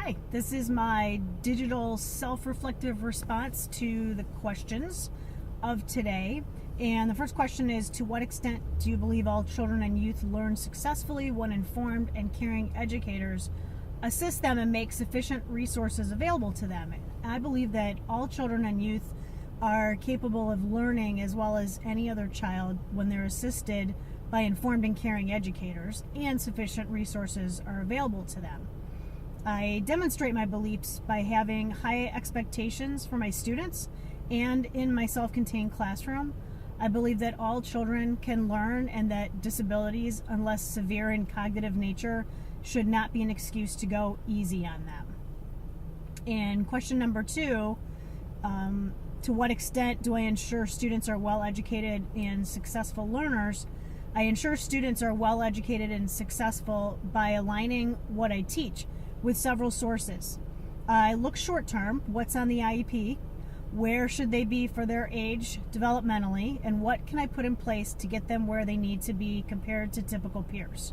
Hi, this is my digital self-reflective response to the questions of today. And the first question is, to what extent do you believe all children and youth learn successfully when informed and caring educators assist them and make sufficient resources available to them? I believe that all children and youth are capable of learning as well as any other child when they're assisted by informed and caring educators and sufficient resources are available to them. I demonstrate my beliefs by having high expectations for my students and in my self-contained classroom. I believe that all children can learn and that disabilities, unless severe in cognitive nature, should not be an excuse to go easy on them. And question number 2, to what extent do I ensure students are well educated and successful learners? I ensure students are well educated and successful by aligning what I teach with several sources. I look short term, what's on the IEP, where should they be for their age developmentally, and what can I put in place to get them where they need to be compared to typical peers.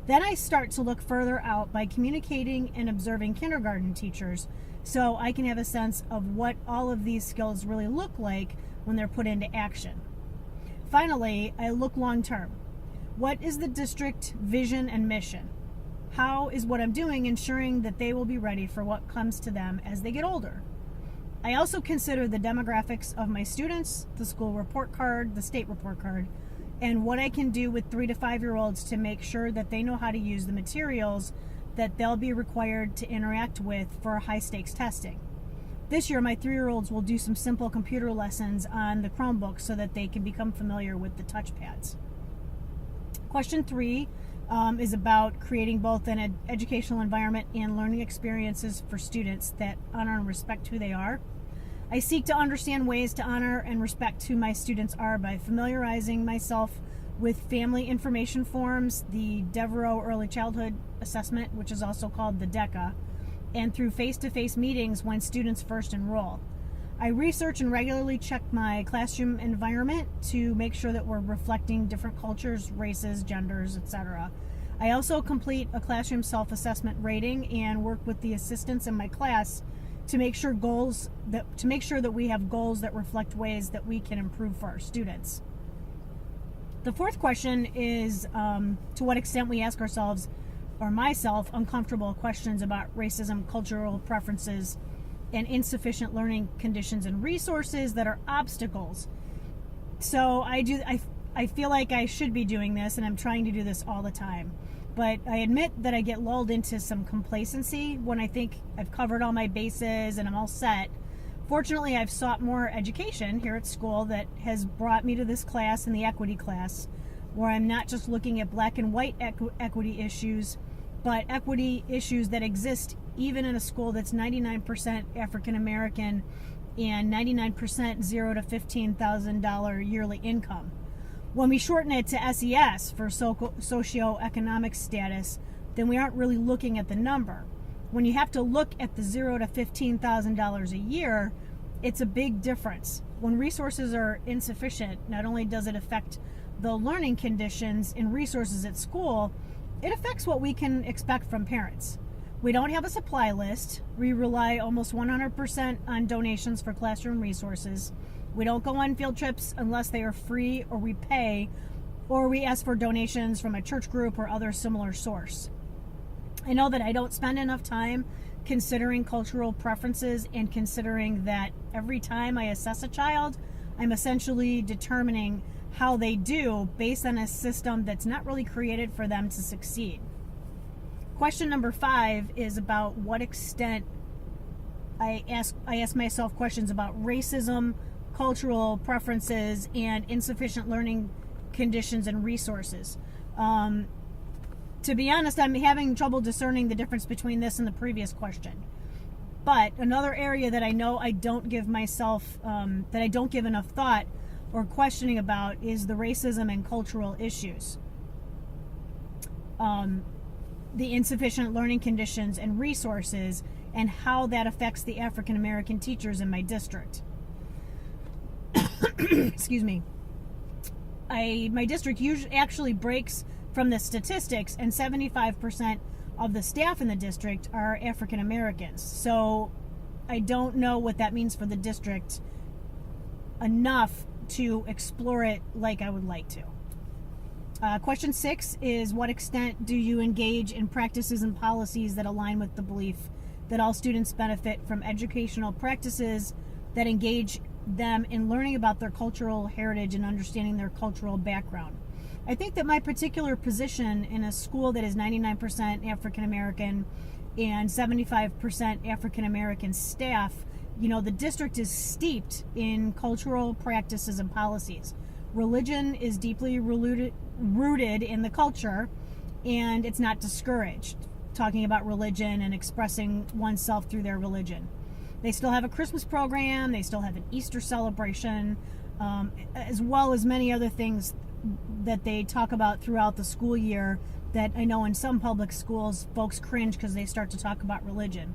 Then I start to look further out by communicating and observing kindergarten teachers so I can have a sense of what all of these skills really look like when they're put into action. Finally, I look long term. What is the district vision and mission? How is what I'm doing ensuring that they will be ready for what comes to them as they get older? I also consider the demographics of my students, the school report card, the state report card, and what I can do with 3 to 5-year-olds to make sure that they know how to use the materials that they'll be required to interact with for high stakes testing. This year, my 3-year-olds will do some simple computer lessons on the Chromebook so that they can become familiar with the touchpads. Question 3 is about creating both an educational environment and learning experiences for students that honor and respect who they are. I seek to understand ways to honor and respect who my students are by familiarizing myself with family information forms, the Devereaux Early Childhood Assessment, which is also called the DECA, and through face-to-face meetings when students first enroll. I research and regularly check my classroom environment to make sure that we're reflecting different cultures, races, genders, etc. I also complete a classroom self-assessment rating and work with the assistants in my class to make sure that we have goals that reflect ways that we can improve for our students. The fourth question is to what extent we ask ourselves, or myself, uncomfortable questions about racism, cultural preferences, and insufficient learning conditions and resources that are obstacles. So I feel like I should be doing this, and I'm trying to do this all the time. But I admit that I get lulled into some complacency when I think I've covered all my bases and I'm all set. Fortunately, I've sought more education here at school that has brought me to this class and the equity class, where I'm not just looking at black and white equity issues, but equity issues that exist even in a school that's 99% African American and 99% $0 to $15,000 yearly income. When we shorten it to SES for socioeconomic status, then we aren't really looking at the number. When you have to look at the $0 to $15,000 a year, it's a big difference. When resources are insufficient, not only does it affect the learning conditions and resources at school, it affects what we can expect from parents. We don't have a supply list. We rely almost 100% on donations for classroom resources. We don't go on field trips unless they are free or we pay, or we ask for donations from a church group or other similar source. I know that I don't spend enough time considering cultural preferences and considering that every time I assess a child, I'm essentially determining how they do based on a system that's not really created for them to succeed. Question number 5 is about what extent I ask myself questions about racism, cultural preferences, and insufficient learning conditions and resources. To be honest, I'm having trouble discerning the difference between this and the previous question. But another area that I know I don't give myself, that I don't give enough thought or questioning about is the racism and cultural issues. The insufficient learning conditions and resources, and how that affects the African American teachers in my district. Excuse me. My district actually breaks from the statistics, and 75% of the staff in the district are African Americans. So I don't know what that means for the district enough to explore it like I would like to. Question 6 is, what extent do you engage in practices and policies that align with the belief that all students benefit from educational practices that engage them in learning about their cultural heritage and understanding their cultural background? I think that my particular position in a school that is 99% African American and 75% African American staff, the district is steeped in cultural practices and policies. Religion is deeply rooted in the culture, and it's not discouraged talking about religion and expressing oneself through their religion. They still have a Christmas program, they still have an Easter celebration, as well as many other things that they talk about throughout the school year that I know in some public schools folks cringe because they start to talk about religion.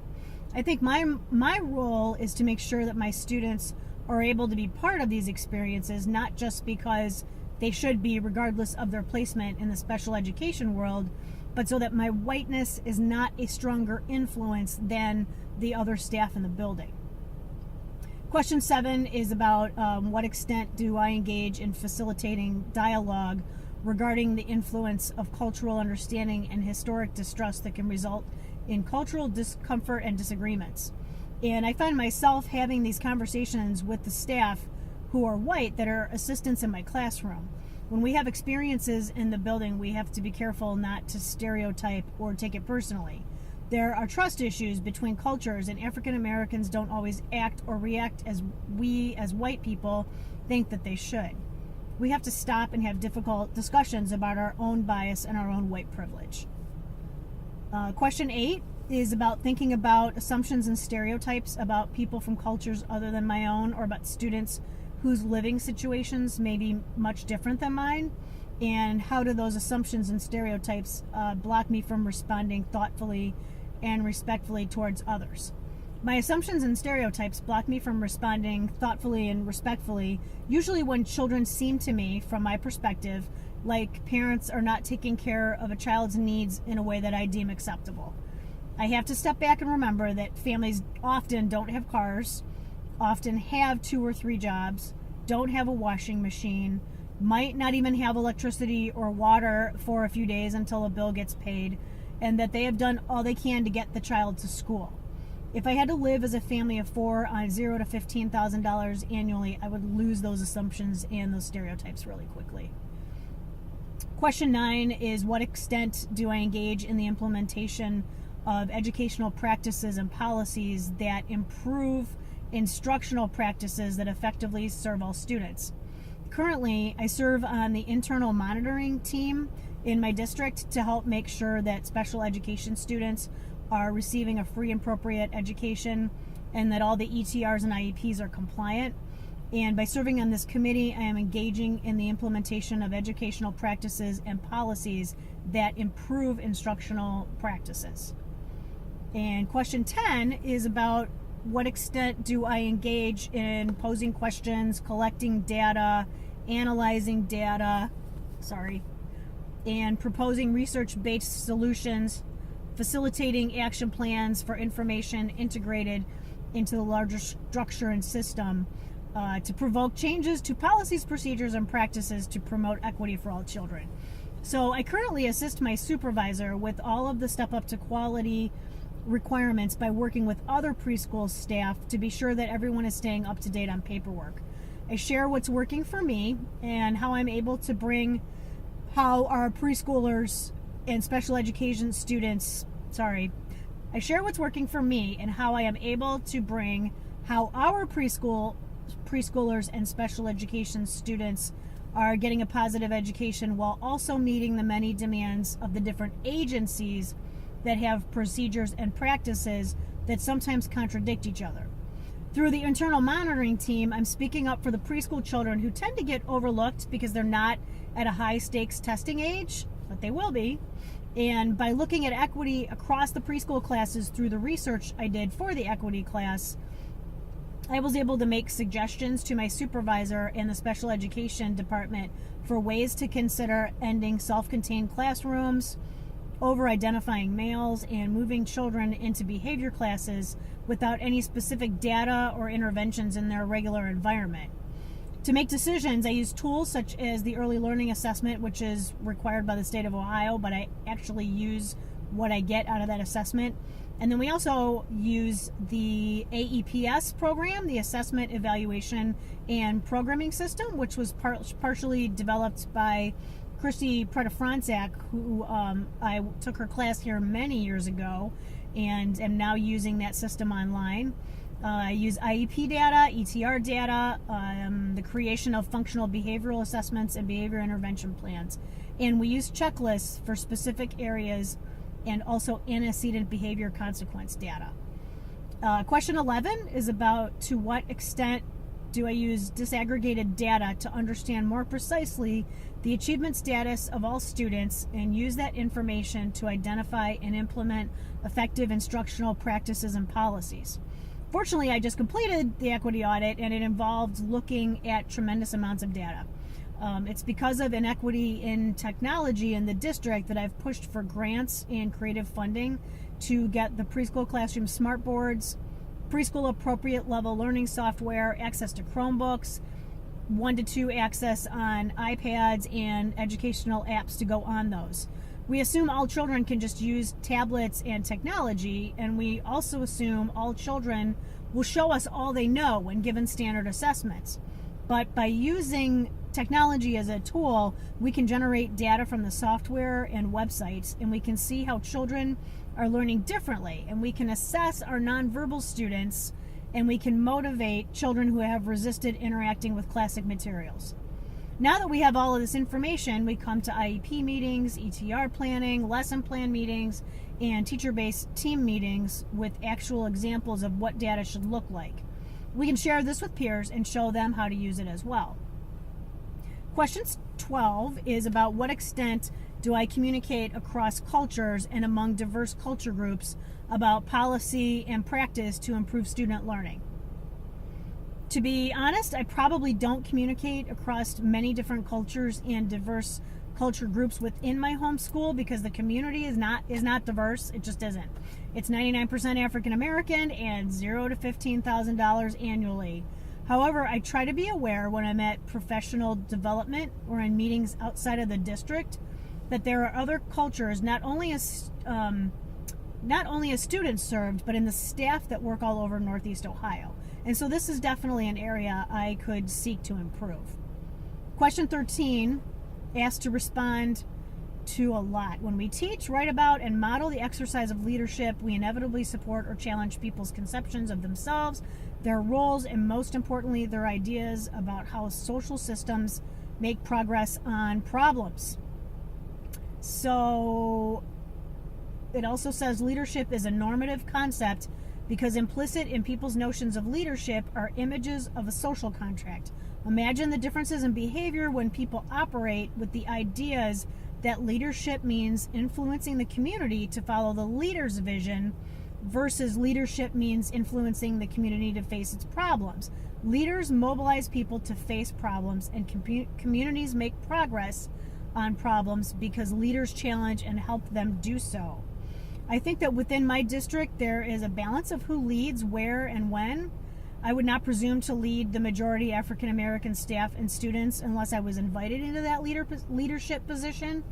I think my role is to make sure that my students are able to be part of these experiences, not just because they should be regardless of their placement in the special education world, but so that my whiteness is not a stronger influence than the other staff in the building. Question 7 is about what extent do I engage in facilitating dialogue regarding the influence of cultural understanding and historic distrust that can result in cultural discomfort and disagreements. And I find myself having these conversations with the staff who are white that are assistants in my classroom. When we have experiences in the building, we have to be careful not to stereotype or take it personally. There are trust issues between cultures, and African Americans don't always act or react as we as white people think that they should. We have to stop and have difficult discussions about our own bias and our own white privilege. Question 8 is about thinking about assumptions and stereotypes about people from cultures other than my own, or about students whose living situations may be much different than mine, and how do those assumptions and stereotypes block me from responding thoughtfully and respectfully towards others. My assumptions and stereotypes block me from responding thoughtfully and respectfully, usually when children seem to me, from my perspective, like parents are not taking care of a child's needs in a way that I deem acceptable. I have to step back and remember that families often don't have cars, often have 2 or 3 jobs, don't have a washing machine, might not even have electricity or water for a few days until a bill gets paid, and that they have done all they can to get the child to school. If I had to live as a family of 4 on $0 to $15,000 annually, I would lose those assumptions and those stereotypes really quickly. Question 9 is, what extent do I engage in the implementation of educational practices and policies that improve instructional practices that effectively serve all students? Currently, I serve on the internal monitoring team in my district to help make sure that special education students are receiving a free and appropriate education, and that all the ETRs and IEPs are compliant. And by serving on this committee, I am engaging in the implementation of educational practices and policies that improve instructional practices. And question 10 is about what extent do I engage in posing questions, collecting data, analyzing data, and proposing research-based solutions, facilitating action plans for information integrated into the larger structure and system to provoke changes to policies, procedures, and practices to promote equity for all children. So I currently assist my supervisor with all of the step up to quality requirements by working with other preschool staff to be sure that everyone is staying up to date on paperwork. I share what's working for me and how I'm able to bring how our preschoolers and special education students, I share what's working for me and how I am able to bring how our preschoolers and special education students are getting a positive education while also meeting the many demands of the different agencies that have procedures and practices that sometimes contradict each other. Through the internal monitoring team, I'm speaking up for the preschool children who tend to get overlooked because they're not at a high stakes testing age, but they will be. And by looking at equity across the preschool classes through the research I did for the equity class, I was able to make suggestions to my supervisor in the special education department for ways to consider ending self-contained classrooms, over identifying males and moving children into behavior classes without any specific data or interventions in their regular environment. To make decisions, I use tools such as the Early Learning Assessment, which is required by the state of Ohio, but I actually use what I get out of that assessment. And then we also use the AEPS program, the Assessment, Evaluation, and Programming System, which was partially developed by Christy Predafranczak, who I took her class here many years ago and am now using that system online. I use IEP data, ETR data, the creation of functional behavioral assessments and behavior intervention plans. And we use checklists for specific areas and also antecedent behavior consequence data. Question 11 is about to what extent do I use disaggregated data to understand more precisely the achievement status of all students and use that information to identify and implement effective instructional practices and policies. Fortunately, I just completed the equity audit and it involved looking at tremendous amounts of data. It's because of inequity in technology in the district that I've pushed for grants and creative funding to get the preschool classroom smart boards, preschool appropriate level learning software, access to Chromebooks, 1 to 2 access on iPads, and educational apps to go on those. We assume all children can just use tablets and technology, and we also assume all children will show us all they know when given standard assessments. But by using technology as a tool, we can generate data from the software and websites, and we can see how children are learning differently, and we can assess our nonverbal students, and we can motivate children who have resisted interacting with classic materials. Now that we have all of this information, we come to IEP meetings, ETR planning, lesson plan meetings, and teacher-based team meetings with actual examples of what data should look like. We can share this with peers and show them how to use it as well. Question 12 is about what extent do I communicate across cultures and among diverse culture groups about policy and practice to improve student learning. To be honest, I probably don't communicate across many different cultures and diverse culture groups within my homeschool because the community is not diverse. It just isn't. It's 99% African American and $0 to $15,000 annually. However, I try to be aware when I'm at professional development or in meetings outside of the district that there are other cultures, not only as students served, but in the staff that work all over Northeast Ohio. And so this is definitely an area I could seek to improve. Question 13 asked to respond to a lot. When we teach, write about, and model the exercise of leadership, we inevitably support or challenge people's conceptions of themselves, their roles, and most importantly, their ideas about how social systems make progress on problems. So it also says leadership is a normative concept because implicit in people's notions of leadership are images of a social contract. Imagine the differences in behavior when people operate with the ideas that leadership means influencing the community to follow the leader's vision versus leadership means influencing the community to face its problems. Leaders mobilize people to face problems, and communities make progress on problems because leaders challenge and help them do so. I think that within my district there is a balance of who leads, where, and when. I would not presume to lead the majority African American staff and students unless I was invited into that leadership position.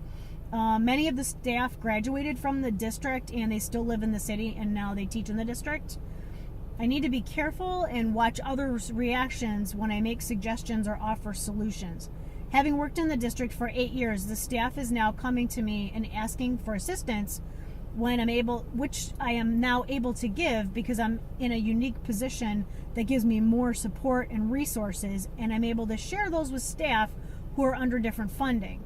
Many of the staff graduated from the district and they still live in the city and now they teach in the district. I need to be careful and watch others' reactions when I make suggestions or offer solutions. Having worked in the district for 8 years, the staff is now coming to me and asking for assistance when I'm able, which I am now able to give because I'm in a unique position that gives me more support and resources, and I'm able to share those with staff who are under different funding.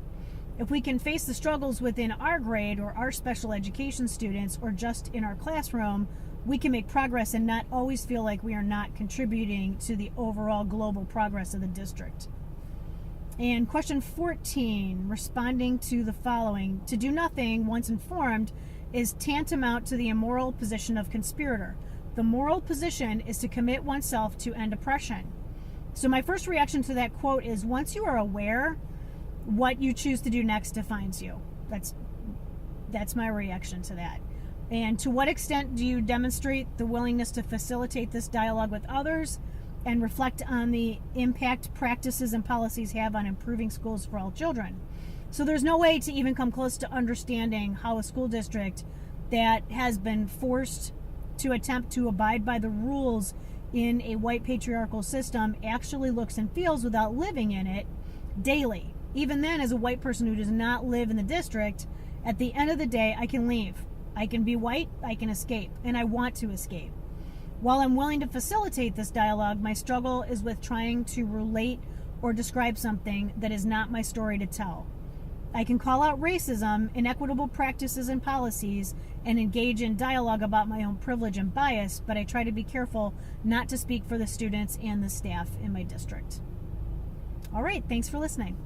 If we can face the struggles within our grade or our special education students or just in our classroom, we can make progress and not always feel like we are not contributing to the overall global progress of the district. And question 14, responding to the following: to do nothing once informed is tantamount to the immoral position of conspirator. The moral position is to commit oneself to end oppression. So my first reaction to that quote is, once you are aware, what you choose to do next defines you. That's That's my reaction to that. And to what extent do you demonstrate the willingness to facilitate this dialogue with others and reflect on the impact practices and policies have on improving schools for all children? So there's no way to even come close to understanding how a school district that has been forced to attempt to abide by the rules in a white patriarchal system actually looks and feels without living in it daily. Even then, as a white person who does not live in the district, at the end of the day, I can leave. I can be white, I can escape, and I want to escape. While I'm willing to facilitate this dialogue, my struggle is with trying to relate or describe something that is not my story to tell. I can call out racism, inequitable practices and policies, and engage in dialogue about my own privilege and bias, but I try to be careful not to speak for the students and the staff in my district. All right, thanks for listening.